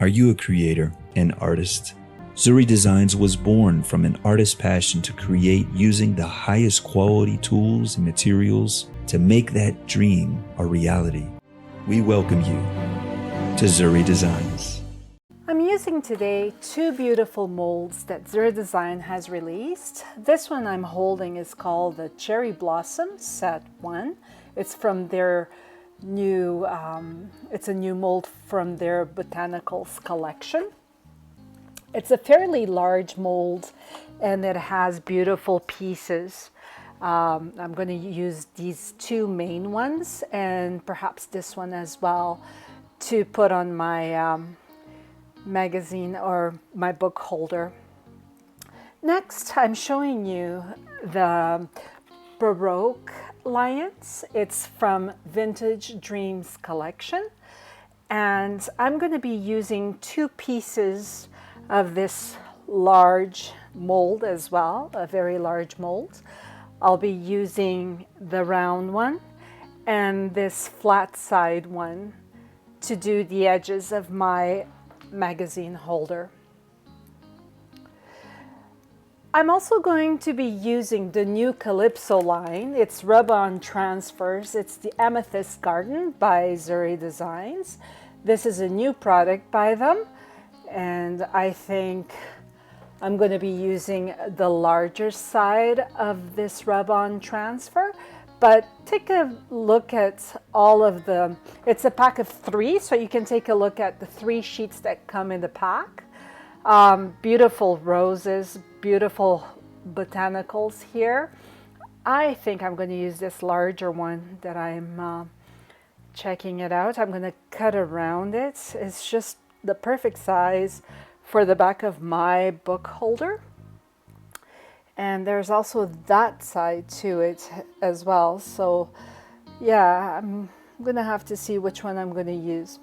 Are you a creator, an artist? Zuri Designs was born from an artist's passion to create using the highest quality tools and materials to make that dream a reality. We welcome you to Zuri Designs. I'm using today two beautiful molds that Zuri Design has released. This one I'm holding is called the Cherry Blossom Set 1. It's from their new, it's a new mold from their botanicals collection. It's a fairly large mold and it has beautiful pieces. I'm going to use these two main ones and perhaps this one as well to put on my magazine or my book holder. Next, I'm showing you the Baroque lions. It's from Vintage Dreams collection. And I'm going to be using two pieces of this large mold as well, a very large mold. I'll be using the round one and this flat side one to do the edges of my magazine holder. I'm also going to be using the new Calypso line. It's rub-on transfers. It's the Amethyst Garden by Zuri Designs. This is a new product by them, and I think I'm going to be using the larger side of this rub-on transfer. But take a look at all of the, it's a pack of 3, so you can take a look at the 3 sheets that come in the pack. Beautiful roses, beautiful botanicals here. I think I'm going to use this larger one that I'm checking it out. I'm going to cut around it. It's just the perfect size for the back of my book holder. And there's also that side to it as well. So yeah, I'm gonna have to see which one I'm gonna use.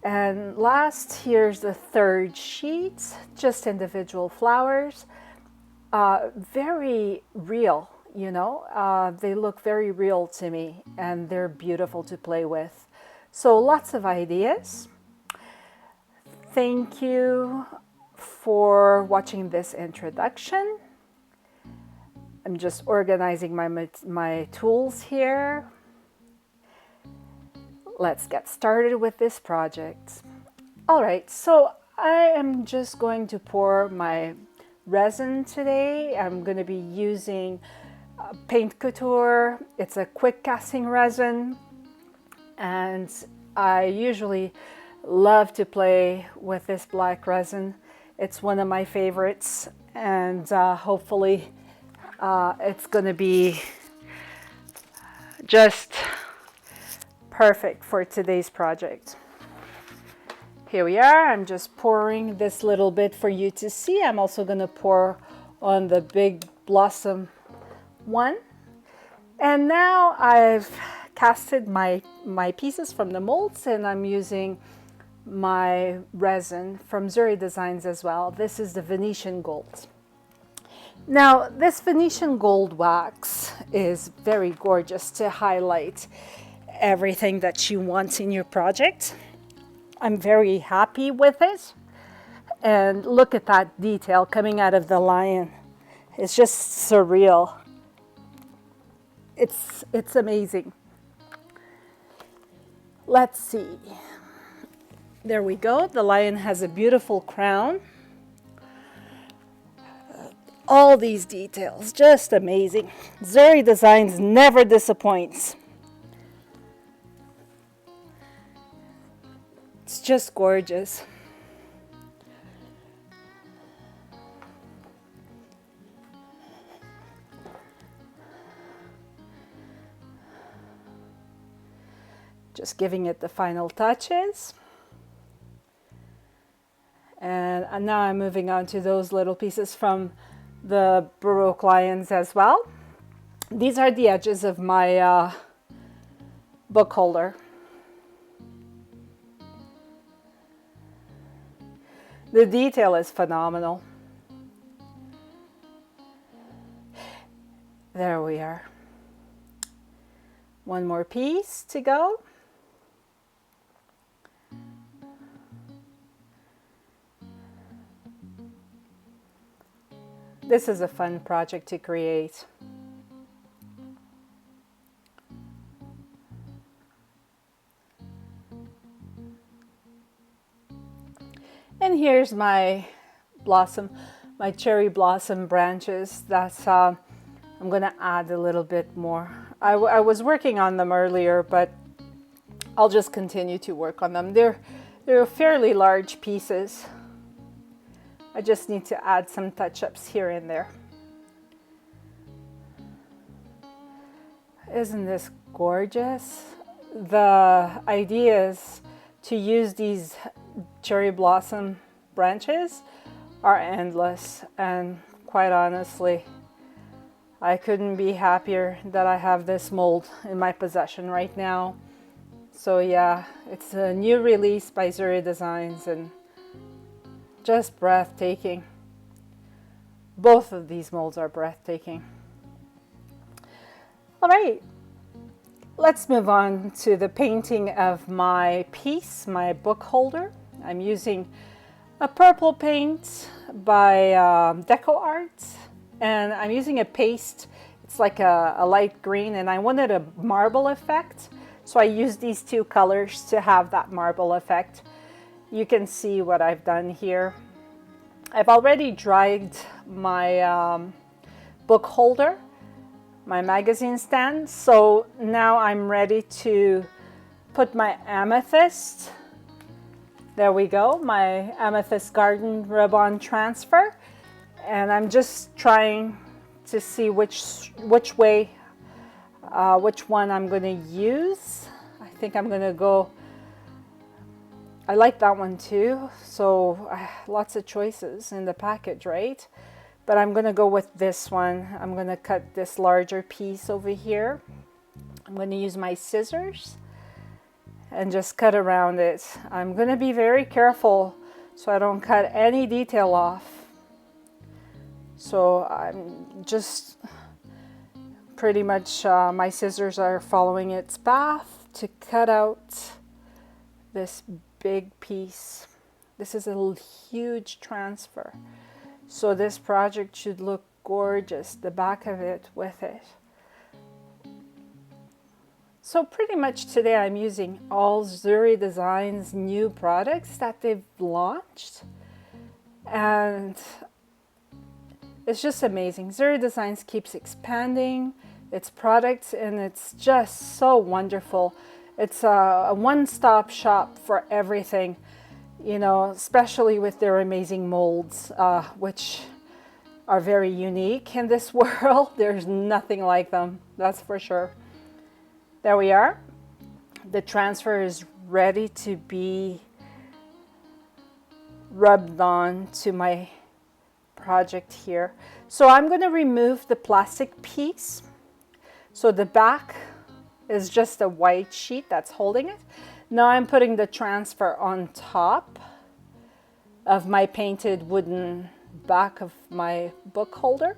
And last, here's the third sheet, just individual flowers. Very real, you know, they look very real to me and they're beautiful to play with. So lots of ideas. Thank you for watching this introduction. I'm just organizing my tools here. Let's get started with this project. All right, so I am just going to pour my resin today. I'm going to be using Paint Couture. It's a quick casting resin, and I usually love to play with this black resin. It's one of my favorites, and hopefully it's going to be just perfect for today's project. Here we are. I'm just pouring this little bit for you to see. I'm also going to pour on the big blossom one. And now I've casted my pieces from the molds, and I'm using my resin from Zuri Designs as well. This is the Venetian Gold. Now, this Venetian gold wax is very gorgeous to highlight everything that you want in your project. I'm very happy with it. And look at that detail coming out of the lion. It's just surreal. It's amazing. Let's see. There we go. The lion has a beautiful crown. All these details, just amazing. Zuri Designs never disappoints. It's just gorgeous. Just giving it the final touches. And now I'm moving on to those little pieces from the Baroque lions as well. These are the edges of my book holder. The detail is phenomenal. There we are. One more piece to go. This is a fun project to create. And here's my blossom, my cherry blossom branches. That's I'm gonna add a little bit more. I was working on them earlier, but I'll just continue to work on them. They're fairly large pieces. I just need to add some touch-ups here and there. Isn't this gorgeous? The idea is to use these cherry blossom branches are endless, and quite honestly, I couldn't be happier that I have this mold in my possession right now. So yeah, it's a new release by Zuri Designs and just breathtaking. Both of these molds are breathtaking. All right, let's move on to the painting of my piece, my book holder. I'm using a purple paint by Deco Art, and I'm using a paste. It's like a light green, and I wanted a marble effect. So I used these two colors to have that marble effect. You can see what I've done here. I've already dried my book holder, my magazine stand. So now I'm ready to put my amethyst. There we go, my amethyst garden ribbon transfer. And I'm just trying to see which one I'm going to use. I think I'm going to go, I like that one too. So lots of choices in the package, right? But I'm going to go with this one. I'm going to cut this larger piece over here. I'm going to use my scissors and just cut around it. I'm going to be very careful so I don't cut any detail off. So I'm just pretty much, my scissors are following its path to cut out this big piece. This is a huge transfer. So this project should look gorgeous, the back of it with it. So pretty much today I'm using all Zuri Designs new products that they've launched. And it's just amazing. Zuri Designs keeps expanding its products, and it's just so wonderful. It's a one-stop shop for everything, you know, especially with their amazing molds, which are very unique in this world. There's nothing like them, that's for sure. There we are. The transfer is ready to be rubbed on to my project here. So I'm going to remove the plastic piece. So the back is just a white sheet that's holding it. Now I'm putting the transfer on top of my painted wooden back of my book holder.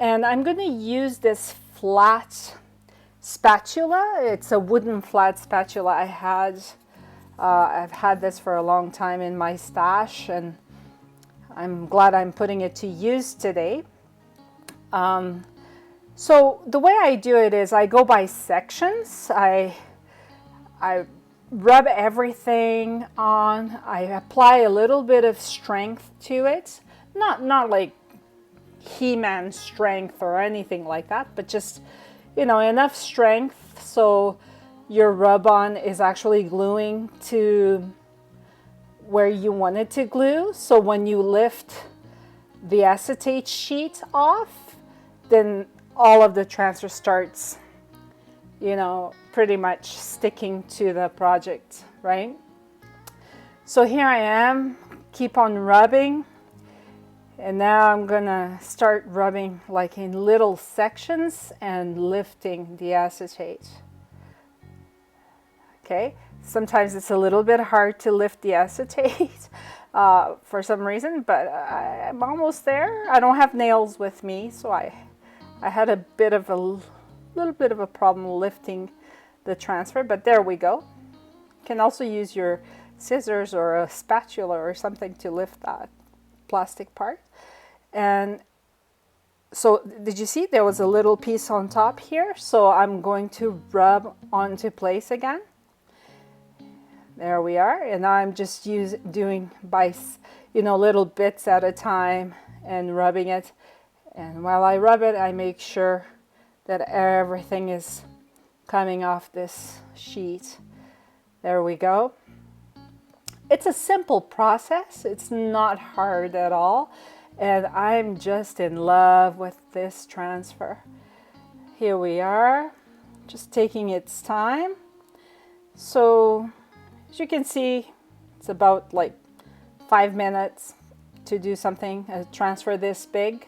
And I'm going to use this flat spatula. It's a wooden flat spatula I've had this for a long time in my stash, and I'm glad I'm putting it to use today. So the way I do it is I go by sections. I rub everything on. I apply a little bit of strength to it. Not like He-Man strength or anything like that, but just, you know, enough strength so your rub-on is actually gluing to where you want it to glue. So when you lift the acetate sheet off, then all of the transfer starts, you know, pretty much sticking to the project, right? So here I am, keep on rubbing. And now I'm gonna start rubbing like in little sections and lifting the acetate. Okay, sometimes it's a little bit hard to lift the acetate for some reason, but I'm almost there. I don't have nails with me, so I had a little bit of a problem lifting the transfer, but there we go. You can also use your scissors or a spatula or something to lift that plastic part. And So did you see there was a little piece on top here? So I'm going to rub onto place again. There we are. And I'm just doing by, little bits at a time and rubbing it. And while I rub it, I make sure that everything is coming off this sheet. There we go. It's a simple process. It's not hard at all. And I'm just in love with this transfer. Here we are, just taking its time. So as you can see, it's about like 5 minutes to do something, a transfer this big.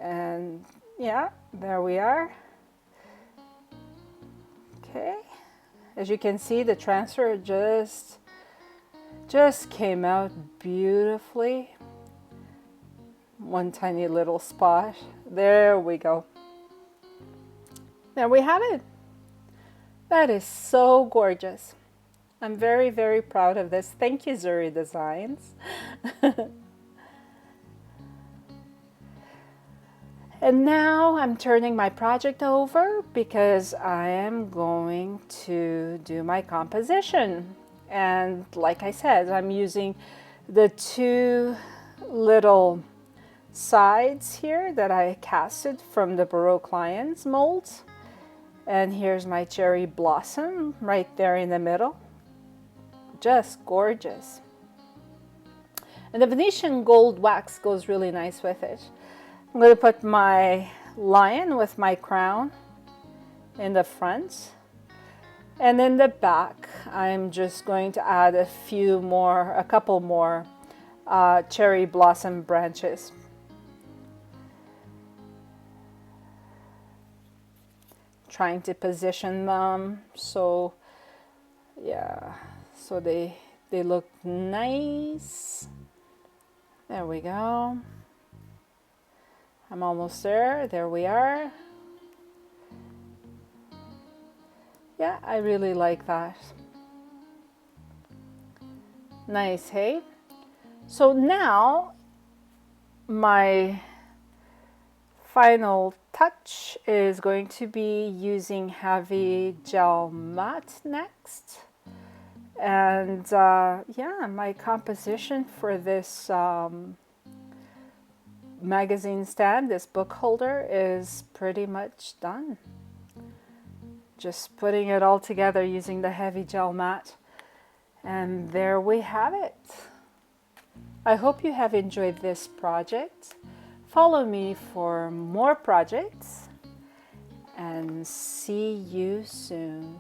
And yeah, there we are. Okay, as you can see, the transfer just came out beautifully. One tiny little spot. There we go. There we have it. That is so gorgeous. I'm very, very proud of this. Thank you, Zuri Designs. And now I'm turning my project over because I am going to do my composition. And like I said, I'm using the two little sides here that I casted from the Baroque Lions molds. And here's my cherry blossom right there in the middle. Just gorgeous. And the Venetian gold wax goes really nice with it. I'm going to put my lion with my crown in the front. And in the back, I'm just going to add a couple more cherry blossom branches. Trying to position them so, yeah, so they look nice. There we go. I'm almost there. There we are. Yeah, I really like that. Nice, hey? So now my final touch is going to be using heavy gel matte next. And yeah, my composition for this magazine stand, this book holder, is pretty much done. Just putting it all together using the heavy gel matte. And there we have it. I hope you have enjoyed this project. Follow me for more projects and see you soon.